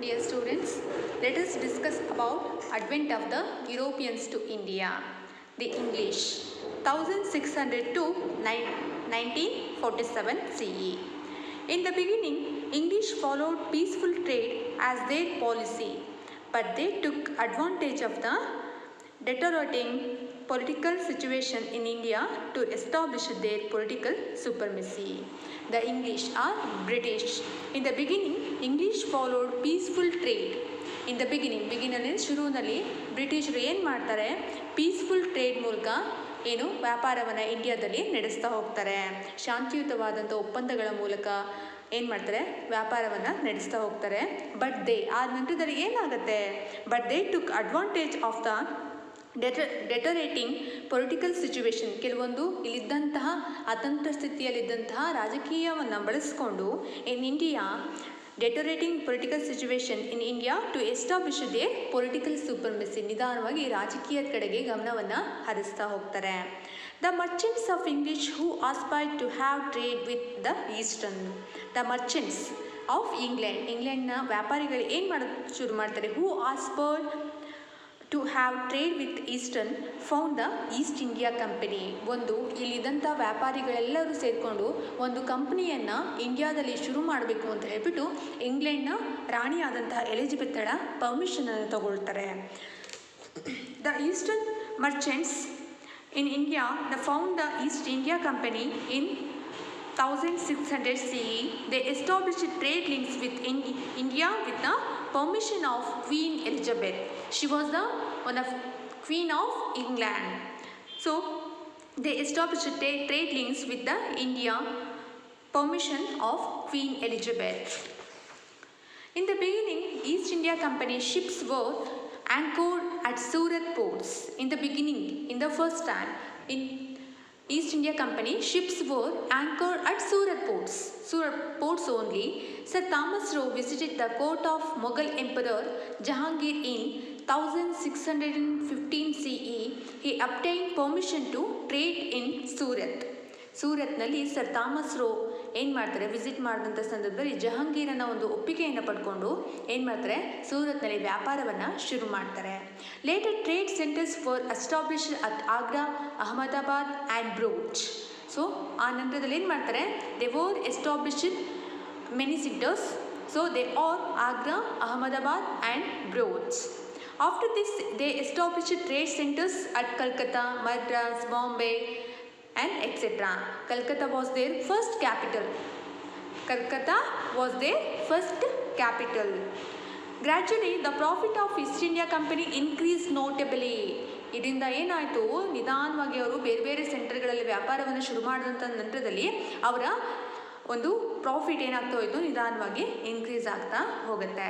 Dear students, let us discuss about advent of the Europeans to India. The English 1600 to 1947 CE. In the beginning, English followed peaceful trade as their policy, but they took advantage of the deteriorating political situation in India to establish their political supremacy. The English are British. In the beginning, English followed peaceful trade. In the beginning ಶುರುವಿನಲ್ಲಿ ಬ್ರಿಟಿಷರು ಏನು ಮಾಡ್ತಾರೆ, peaceful trade ಮೂಲಕ ಏನು ವ್ಯಾಪಾರವನ್ನು ಇಂಡಿಯಾದಲ್ಲಿ ನಡೆಸ್ತಾ ಹೋಗ್ತಾರೆ. ಶಾಂತಿಯುತವಾದಂಥ ಒಪ್ಪಂದಗಳ ಮೂಲಕ ಏನು ಮಾಡ್ತಾರೆ, ವ್ಯಾಪಾರವನ್ನು ನಡೆಸ್ತಾ ಹೋಗ್ತಾರೆ. ಬಟ್ ಆ ನಂತರದಲ್ಲಿ ಏನಾಗುತ್ತೆ, but they took advantage of the deteriorating political situation. ಕೆಲವೊಂದು ಇಲ್ಲಿದ್ದಂತಹ ಅತಂತ್ರ ಸ್ಥಿತಿಯಲ್ಲಿದ್ದಂತಹ ರಾಜಕೀಯವನ್ನು ಬಳಸಿಕೊಂಡು in India deteriorating political situation in India to establish their political supremacy. ನಿಧಾನವಾಗಿ ರಾಜಕೀಯದ ಕಡೆಗೆ ಗಮನವನ್ನು ಹರಿಸ್ತಾ ಹೋಗ್ತಾರೆ. The merchants of English who aspired to have trade with the eastern. The merchants of ಇಂಗ್ಲೆಂಡ್ನ ವ್ಯಾಪಾರಿಗಳು ಏನು ಮಾಡೋದು ಶುರು ಮಾಡ್ತಾರೆ, who aspired to have trade with eastern found the East India company. ಇಲ್ಲಿದ್ದಂಥ ವ್ಯಾಪಾರಿಗಳೆಲ್ಲರೂ ಸೇರಿಕೊಂಡು ಒಂದು ಕಂಪನಿಯನ್ನು ಇಂಡಿಯಾದಲ್ಲಿ ಶುರು ಮಾಡಬೇಕು ಅಂತ ಹೇಳ್ಬಿಟ್ಟು ಇಂಗ್ಲೆಂಡ್ನ ರಾಣಿಯಾದಂತಹ ಎಲಿಜಬೆತ್ತಳ ಪರ್ಮಿಷನನ್ನು ತಗೊಳ್ತಾರೆ. The eastern merchants in India found the East India company in 1600 CE. They established trade links with India with the permission of Queen Elizabeth. She was the one of Queen of England. So they established trade links with the India permission of Queen Elizabeth. In the beginning, East India Company ships were anchored at Surat ports. In the beginning, in the first time, in East India Company ships were anchored at Surat ports only. Sir Thomas Roe visited the court of Mughal Emperor Jahangir in 1615 CE. He obtained permission to trade in ಸೂರತ್ನಲ್ಲಿ sir Thomas Roe ಏನು ಮಾಡ್ತಾರೆ, visit ಮಾಡಿದಂಥ ಸಂದರ್ಭದಲ್ಲಿ ಜಹಾಂಗೀರನ ಒಂದು ಒಪ್ಪಿಗೆಯನ್ನು ಪಡ್ಕೊಂಡು ಏನು ಮಾಡ್ತಾರೆ, ಸೂರತ್ನಲ್ಲಿ ವ್ಯಾಪಾರವನ್ನು ಶುರು ಮಾಡ್ತಾರೆ. Later trade centres for established at Agra, Ahmedabad and Broach. So ಆ ನಂತರದಲ್ಲಿ ಏನು ಮಾಡ್ತಾರೆ, they were established many centres. So they are Agra, Ahmedabad and Broach. After this, they established trade centers at Calcutta, Madras, Bombay, and etc. Calcutta was their first capital. Gradually, the profit of East India Company increased notably. ಇದರಿಂದ ಏನಾಯಿತು, ನಿಧಾನವಾಗಿ ಅವರು ಬೇರೆ ಬೇರೆ ಸೆಂಟರ್ಗಳಲ್ಲಿ ವ್ಯಾಪಾರವನ್ನು ಶುರು ಮಾಡಿದಂಥ ನಂತರದಲ್ಲಿ ಅವರ ಒಂದು ಪ್ರಾಫಿಟ್ ಏನಾಗ್ತಾ ಹೋಯಿತು, ನಿಧಾನವಾಗಿ ಇನ್ಕ್ರೀಸ್ ಆಗ್ತಾ ಹೋಗುತ್ತೆ.